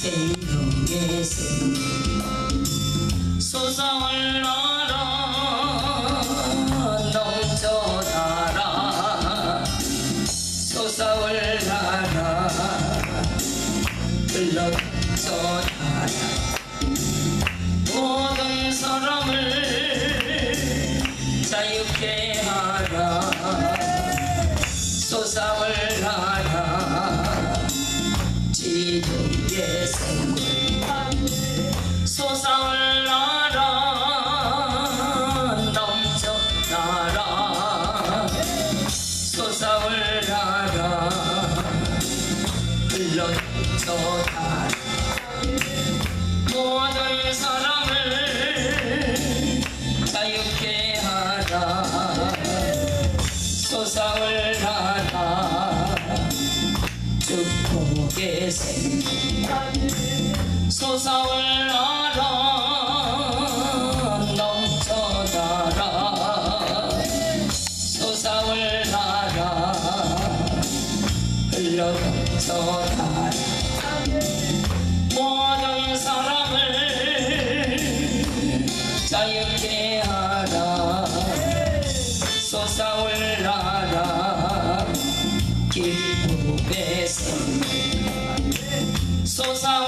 생명의 샘 솟아올라라 넘쳐나라 솟아올라라 흘러쳐나라 모든 사람을 자유케 하라 솟아올라라 지도의 샘 솟아올라라 넘쳐나라 솟아올라라 흘러쳐나라 모든 사람을 자유케 하라 솟아올라라 축복의 샘 솟아올라라 넘쳐나라 솟아올라라 흘러쳐나라 모든 사람을 자유케 하라 솟아올라라 기쁨의 샘 솟아